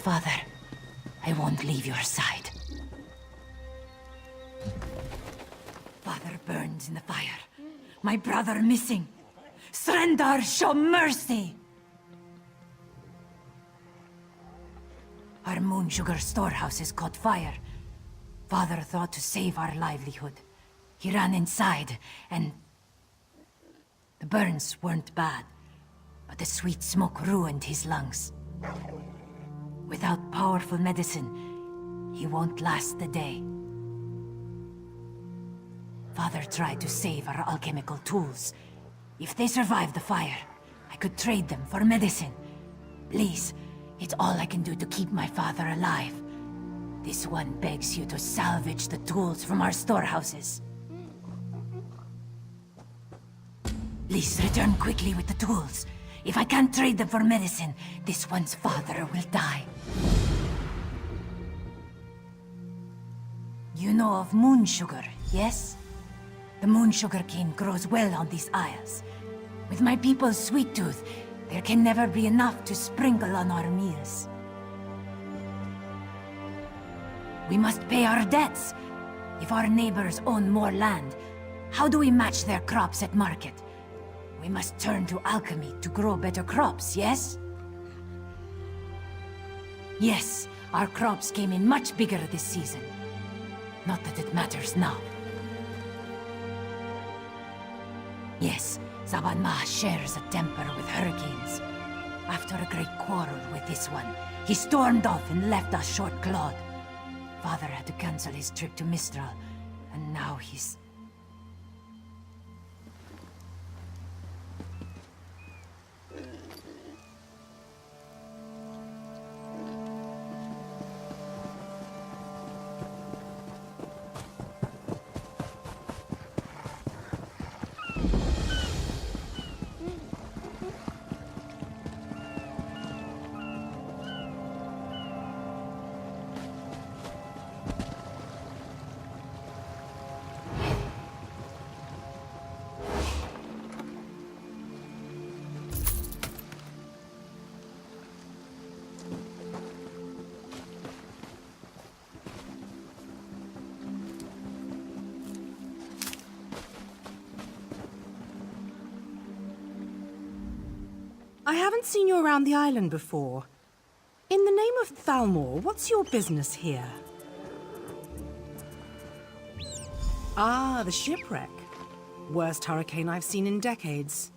Father, I won't leave your side. Father burns in the fire. My brother missing. Surrender, show mercy! Our moon sugar storehouse has caught fire. Father thought to save our livelihood. He ran inside, and... the burns weren't bad, but the sweet smoke ruined his lungs. Without powerful medicine, he won't last the day. Father tried to save our alchemical tools. If they survive the fire, I could trade them for medicine. Please, it's all I can do to keep my father alive. This one begs you to salvage the tools from our storehouses. Please return quickly with the tools. If I can't trade them for medicine, this one's father will die. You know of moon sugar, yes? The moon sugar cane grows well on these isles. With my people's sweet tooth, there can never be enough to sprinkle on our meals. We must pay our debts. If our neighbors own more land, how do we match their crops at market? We must turn to alchemy to grow better crops, yes? Yes, our crops came in much bigger this season. Not that it matters now. Yes, Zabanma shares a temper with hurricanes. After a great quarrel with this one, he stormed off and left us short-clawed. Father had to cancel his trip to Mistral, and now he's... I haven't seen you around the island before. In the name of Thalmor, what's your business here? Ah, the shipwreck. Worst hurricane I've seen in decades.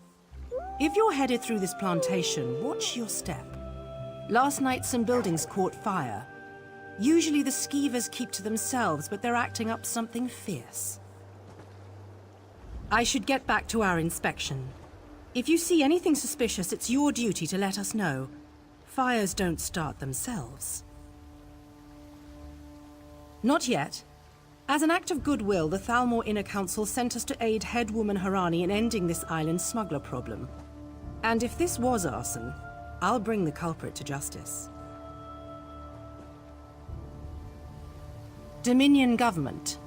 If you're headed through this plantation, watch your step. Last night some buildings caught fire. Usually the skeevers keep to themselves, but they're acting up something fierce. I should get back to our inspection. If you see anything suspicious, it's your duty to let us know. Fires don't start themselves. Not yet. As an act of goodwill, the Thalmor Inner Council sent us to aid Headwoman Harani in ending this island's smuggler problem. And if this was arson, I'll bring the culprit to justice. Dominion government.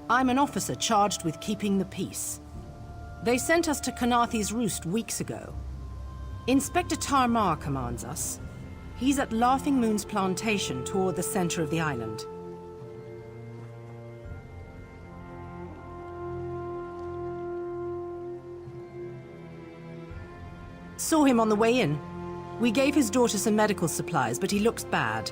I'm an officer charged with keeping the peace. They sent us to Kanathi's Roost weeks ago. Inspector Tarmar commands us. He's at Laughing Moon's plantation toward the center of the island. Saw him on the way in. We gave his daughter some medical supplies, but he looks bad.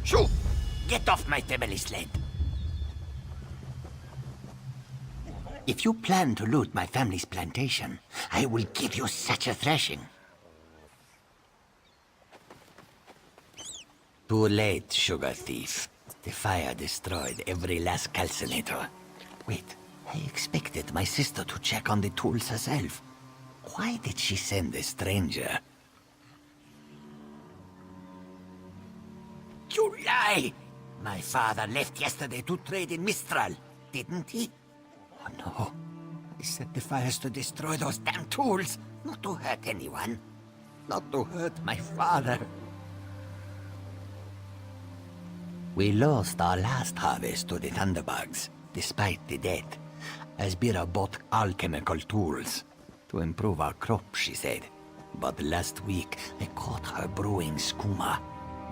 Shoo! Get off my family sled! If you plan to loot my family's plantation, I will give you such a thrashing. Too late, sugar thief. The fire destroyed every last calcinator. Wait, I expected my sister to check on the tools herself. Why did she send a stranger? You lie! My father left yesterday to trade in Mistral, didn't he? Oh no. I set the fires to destroy those damn tools, not to hurt anyone. Not to hurt my father. We lost our last harvest to the Thunderbugs, despite the debt. Asbira bought alchemical tools to improve our crop, she said. But last week, I caught her brewing skooma.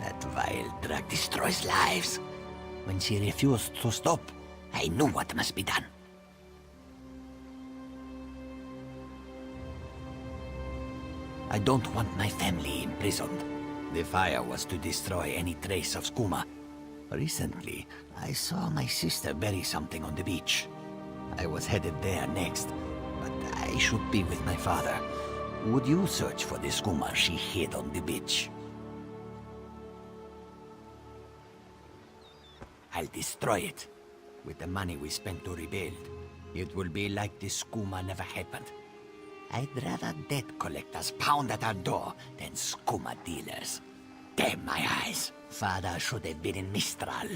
That vile drug destroys lives. When she refused to stop, I knew what must be done. I don't want my family imprisoned. The fire was to destroy any trace of skooma. Recently, I saw my sister bury something on the beach. I was headed there next, but I should be with my father. Would you search for the skooma she hid on the beach? I'll destroy it. With the money we spent to rebuild, it will be like the skooma never happened. I'd rather debt collectors pound at our door than skooma dealers. Damn my eyes. Father should have been in Mistral.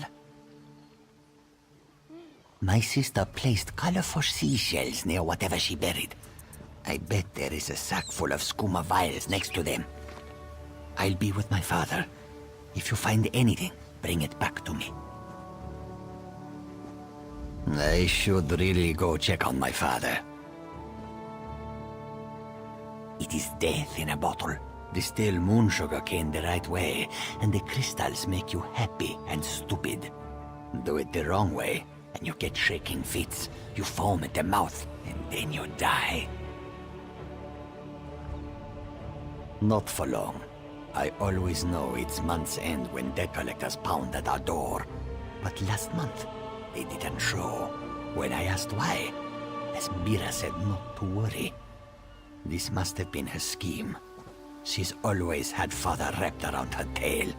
My sister placed colorful seashells near whatever she buried. I bet there is a sack full of skooma vials next to them. I'll be with my father. If you find anything, bring it back to me. I should really go check on my father. It is death in a bottle. Distill moon sugar cane the right way, and the crystals make you happy and stupid. Do it the wrong way, and you get shaking fits. You foam at the mouth, and then you die. Not for long. I always know it's month's end when debt collectors pound at our door. But last month, they didn't show. When I asked why, Asbira said not to worry. This must have been her scheme. She's always had father wrapped around her tail.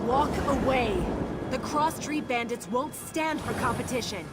Walk away! The cross-street bandits won't stand for competition.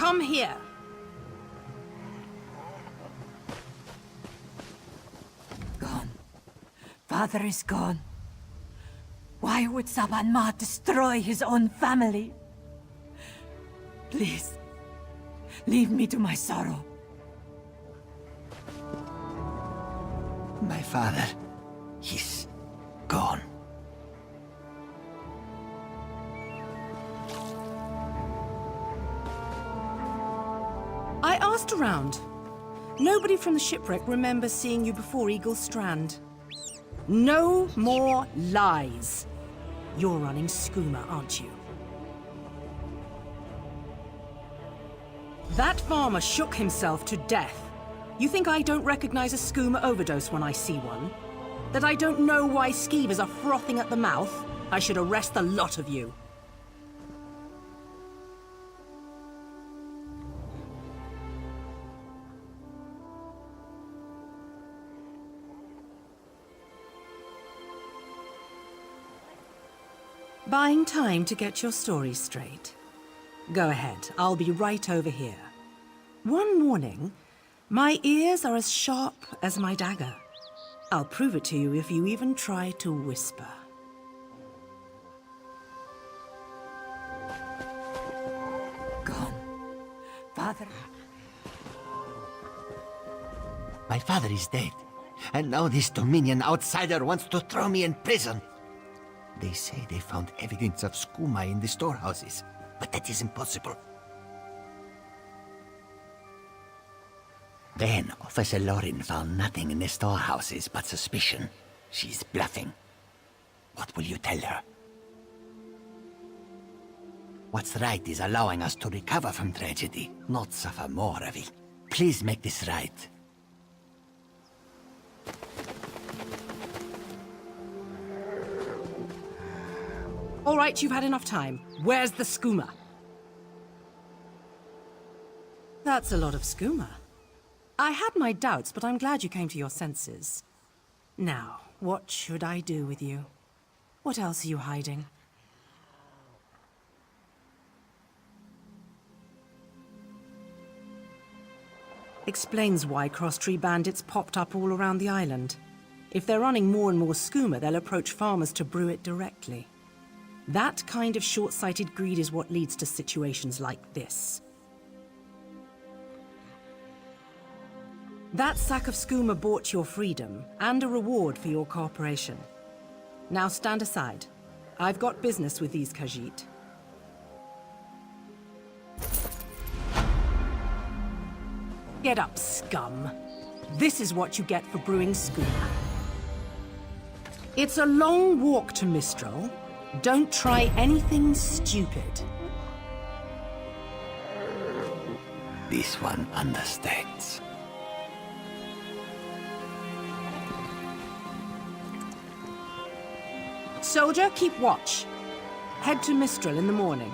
come here. Gone. Father is gone. Why would Saban Ma destroy his own family? Please, leave me to my sorrow. My father, he's gone. I asked around. Nobody from the shipwreck remembers seeing you before Eagle Strand. No more lies. You're running Skooma, aren't you? That farmer shook himself to death. You think I don't recognize a skooma overdose when I see one? That I don't know why skeevers are frothing at the mouth? I should arrest the lot of you. Buying time to get your story straight. Go ahead, I'll be right over here. One morning, my ears are as sharp as my dagger. I'll prove it to you if you even try to whisper. Gone. Father... My father is dead, and now this Dominion outsider wants to throw me in prison. They say they found evidence of skooma in the storehouses, but that is impossible. Then Officer Lorin found nothing in the storehouses but suspicion. She's bluffing. What will you tell her? What's right is allowing us to recover from tragedy, not suffer more of it. Please make this right. All right, you've had enough time. Where's the skooma? That's a lot of skooma. I had my doubts, but I'm glad you came to your senses. Now, what should I do with you? What else are you hiding? Explains why cross-tree bandits popped up all around the island. If they're running more and more skooma, they'll approach farmers to brew it directly. That kind of short-sighted greed is what leads to situations like this. That sack of skooma bought your freedom, and a reward for your cooperation. Now stand aside. I've got business with these Khajiit. Get up, scum. This is what you get for brewing skooma. It's a long walk to Mistral. Don't try anything stupid. This one understands. Soldier, keep watch. Head to Mistral in the morning.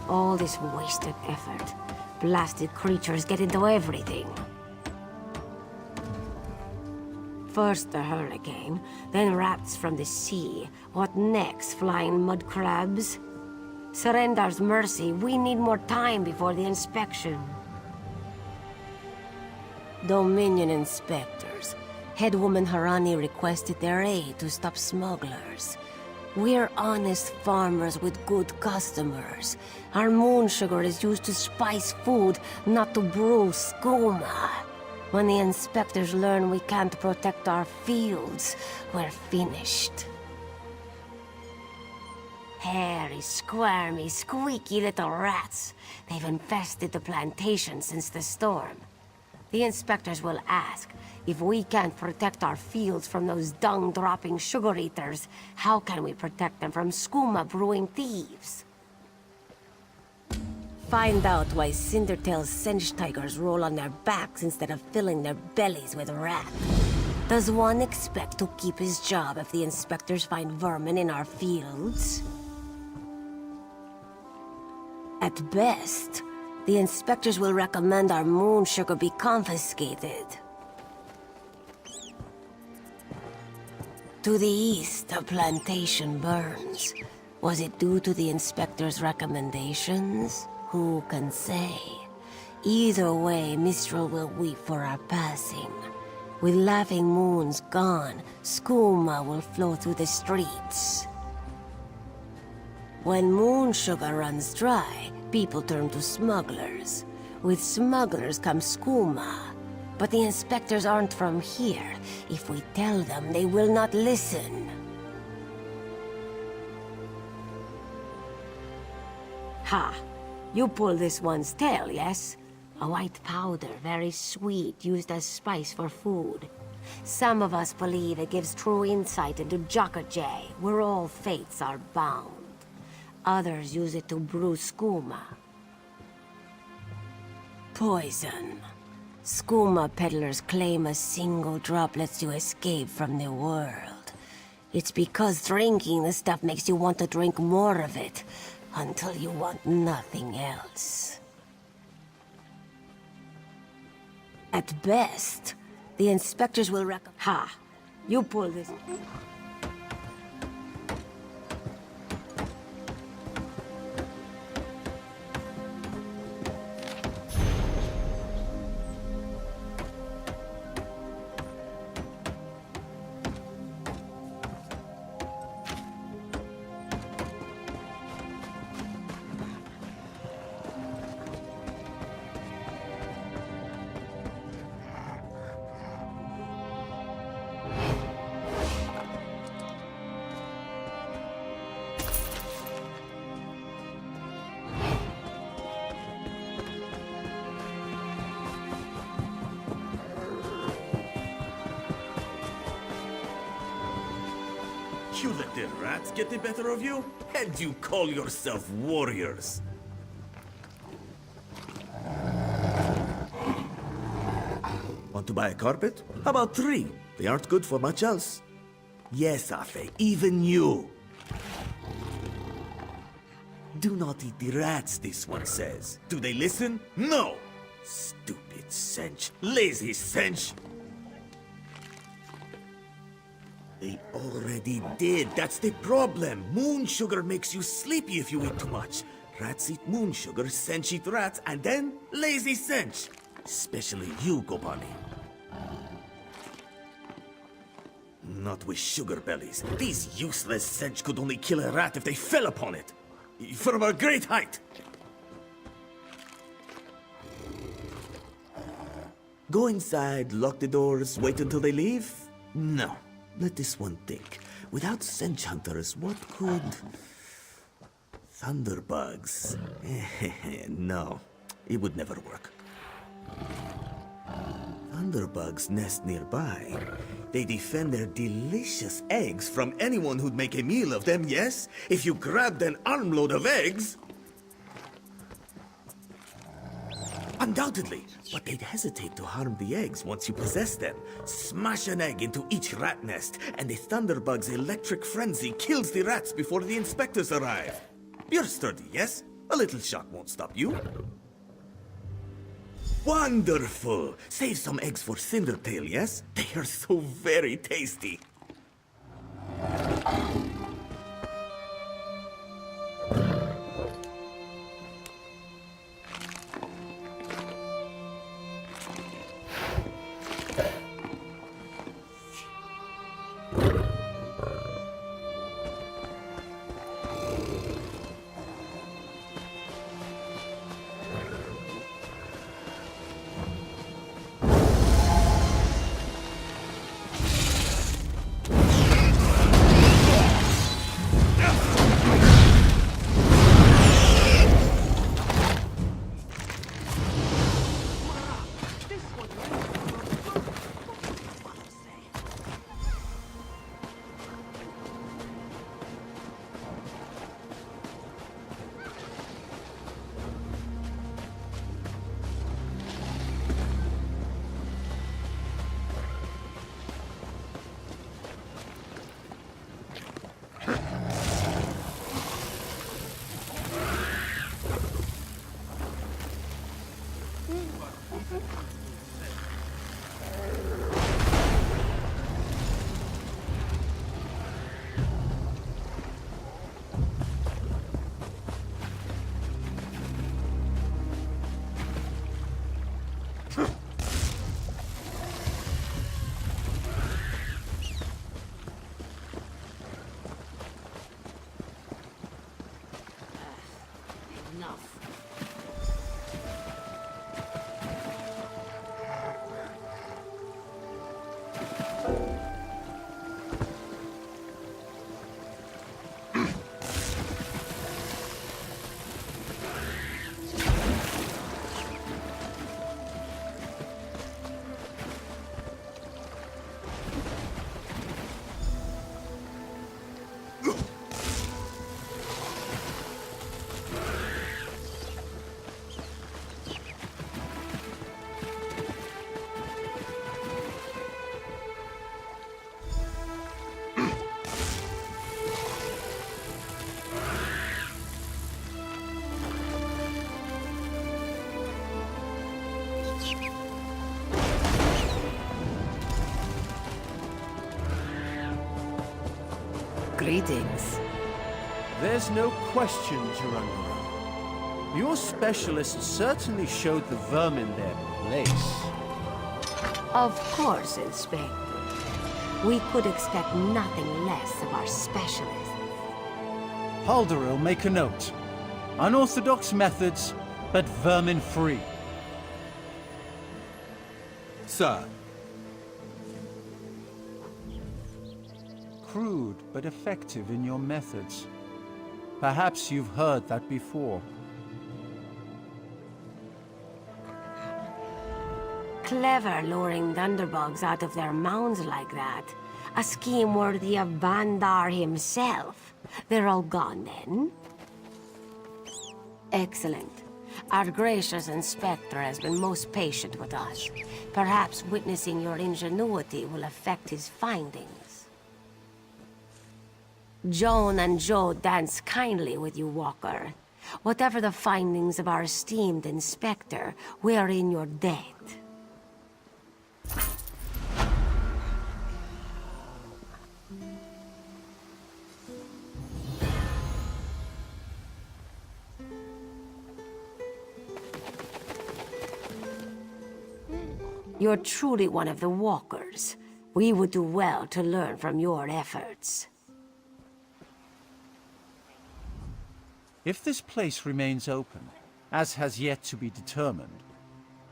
All this wasted effort. Blasted creatures get into everything. First the hurricane, then rats from the sea. What next, flying mud crabs? Surrender's mercy, we need more time before the inspection. Dominion inspectors. Headwoman Harani requested their aid to stop smugglers. We're honest farmers with good customers. Our moon sugar is used to spice food, not to brew skooma. When the inspectors learn we can't protect our fields, we're finished. Hairy, squirmy, squeaky little rats. They've infested the plantation since the storm. The inspectors will ask, if we can't protect our fields from those dung-dropping sugar-eaters, how can we protect them from skooma-brewing thieves? Find out why Cindertail's Singe Tigers roll on their backs instead of filling their bellies with rat. Does one expect to keep his job if the inspectors find vermin in our fields? At best, The inspectors will recommend our moon sugar be confiscated. To the east, a plantation burns. Was it due to the inspector's recommendations? Who can say? Either way, Mistral will weep for our passing. With laughing moons gone, skooma will flow through the streets. When moon sugar runs dry, people turn to smugglers. With smugglers comes skooma. But the inspectors aren't from here. If we tell them, they will not listen. Ha! You pull this one's tail, yes? A white powder, very sweet, used as spice for food. Some of us believe it gives true insight into Jokajay, where all fates are bound. Others use it to brew skooma. Poison. Skooma peddlers claim a single drop lets you escape from the world. It's because drinking the stuff makes you want to drink more of it, until you want nothing else. At best, the inspectors will Ha! You pull this. You let the rats get the better of you? And you call yourself warriors? Want to buy a carpet? How about 3? They aren't good for much else. Yes, Afe, even you. Do not eat the rats, this one says. Do they listen? No! Stupid cinch. Lazy cinch. They already did. That's the problem. Moon sugar makes you sleepy if you eat too much. Rats eat moon sugar, cinch eat rats, and then lazy cinch. Especially you, Gopani. Not with sugar bellies. These useless cinch could only kill a rat if they fell upon it. From a great height. Go inside, lock the doors, wait until they leave? No. Let this one think. Without cinch hunters, what could... Thunderbugs? No, it would never work. Thunderbugs nest nearby. They defend their delicious eggs from anyone who'd make a meal of them, yes? If you grabbed an armload of eggs... Undoubtedly, but they'd hesitate to harm the eggs once you possess them. Smash an egg into each rat nest, and the Thunderbug's electric frenzy kills the rats before the inspectors arrive. You're sturdy, yes? A little shock won't stop you. Wonderful! Save some eggs for Cindertail, yes? They are so very tasty. Greetings. There's no question, Gerundura. Your specialist certainly showed the vermin their place. Of course, Inspector. We could expect nothing less of our specialists. Halderil, make a note. Unorthodox methods, but vermin-free. Sir. Crude, but effective in your methods. Perhaps you've heard that before. Clever luring thunderbugs out of their mounds like that. A scheme worthy of Bandar himself. They're all gone then? Excellent. Our gracious Inspector has been most patient with us. Perhaps witnessing your ingenuity will affect his findings. Joan and Joe dance kindly with you, Walker. Whatever the findings of our esteemed Inspector, we are in your debt. You're truly one of the Walkers. We would do well to learn from your efforts. If this place remains open, as has yet to be determined,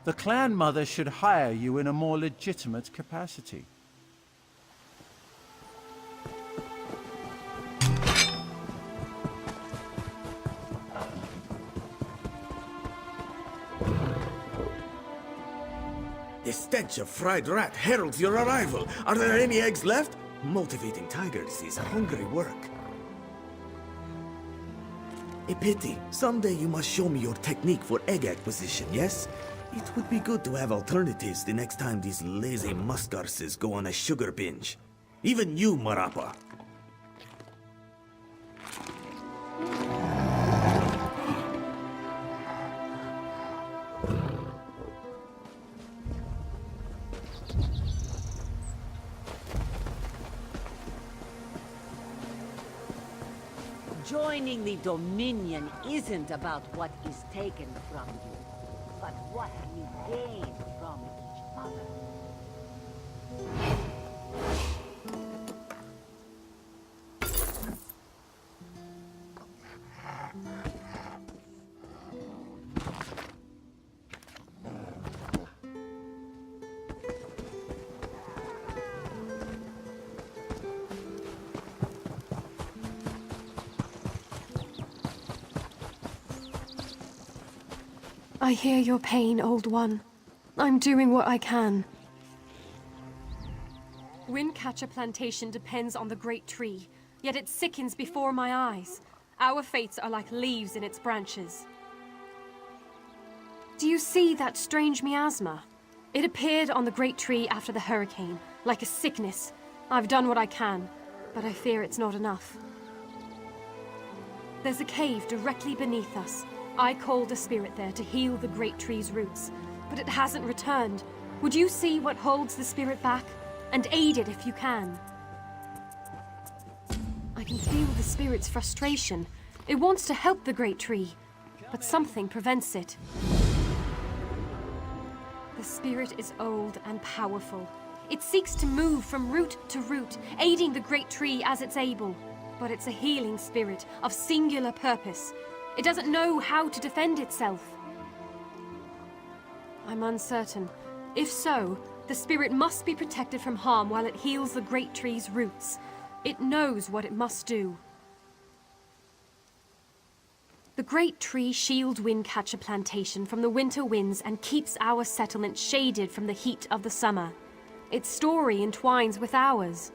the clan mother should hire you in a more legitimate capacity. The stench of fried rat heralds your arrival. Are there any eggs left? Motivating tigers is hungry work. A pity. Someday you must show me your technique for egg acquisition, yes? It would be good to have alternatives the next time these lazy muskarses go on a sugar binge. Even you, Marapa. Joining the Dominion isn't about what is taken from you, but what we gain from each other. I hear your pain, Old One. I'm doing what I can. Windcatcher Plantation depends on the Great Tree, yet it sickens before my eyes. Our fates are like leaves in its branches. Do you see that strange miasma? It appeared on the Great Tree after the hurricane, like a sickness. I've done what I can, but I fear it's not enough. There's a cave directly beneath us. I called a spirit there to heal the Great Tree's roots, but it hasn't returned. Would you see what holds the spirit back? And aid it if you can. I can feel the spirit's frustration. It wants to help the Great Tree, but something prevents it. The spirit is old and powerful. It seeks to move from root to root, aiding the Great Tree as it's able. But it's a healing spirit of singular purpose. It doesn't know how to defend itself. I'm uncertain. If so, the spirit must be protected from harm while it heals the Great Tree's roots. It knows what it must do. The Great Tree shields Windcatcher Plantation from the winter winds and keeps our settlement shaded from the heat of the summer. Its story entwines with ours.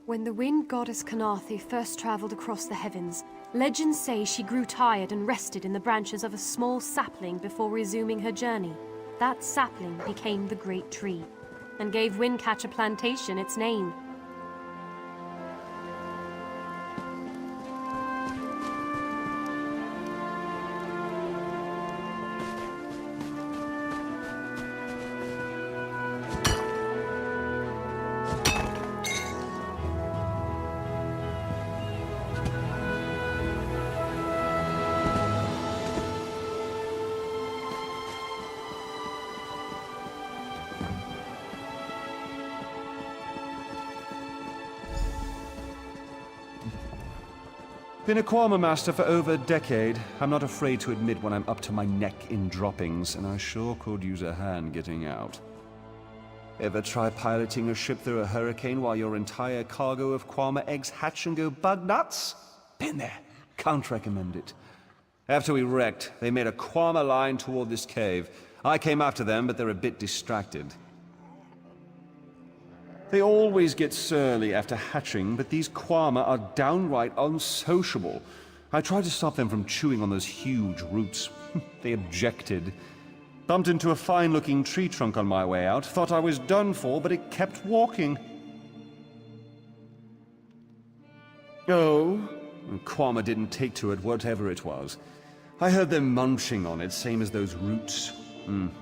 When the wind goddess Kanathi first traveled across the heavens, legends say she grew tired and rested in the branches of a small sapling before resuming her journey. That sapling became the Great Tree, and gave Windcatcher Plantation its name. Been a Kwama master for over a decade. I'm not afraid to admit when I'm up to my neck in droppings, and I sure could use a hand getting out. Ever try piloting a ship through a hurricane while your entire cargo of Kwama eggs hatch and go bug nuts? Been there. Can't recommend it. After we wrecked, they made a Kwama line toward this cave. I came after them, but they're a bit distracted. They always get surly after hatching, but these Kwama are downright unsociable. I tried to stop them from chewing on those huge roots. They objected. Bumped into a fine-looking tree trunk on my way out. Thought I was done for, but it kept walking. Oh, Kwama didn't take to it, whatever it was. I heard them munching on it, same as those roots.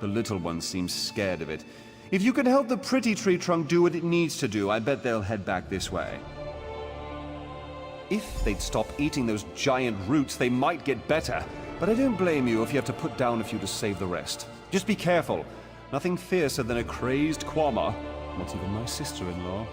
The little one seems scared of it. If you can help the pretty tree trunk do what it needs to do, I bet they'll head back this way. If they'd stop eating those giant roots, they might get better. But I don't blame you if you have to put down a few to save the rest. Just be careful. Nothing fiercer than a crazed Kwama. Not even my sister-in-law.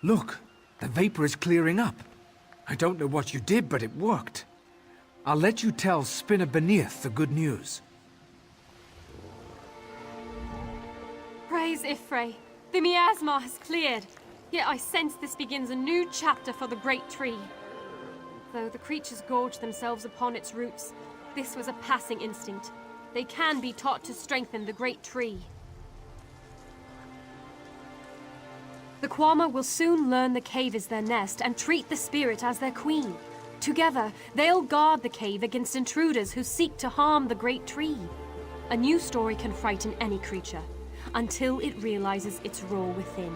Look, the vapor is clearing up. I don't know what you did, but it worked. I'll let you tell Spinner Beneath the good news. Praise Ifrei. The miasma has cleared. Yet I sense this begins a new chapter for the great tree. Though the creatures gorge themselves upon its roots, this was a passing instinct. They can be taught to strengthen the great tree. The Kwama will soon learn the cave is their nest and treat the spirit as their queen. Together, they'll guard the cave against intruders who seek to harm the great tree. A new story can frighten any creature, until it realizes its role within.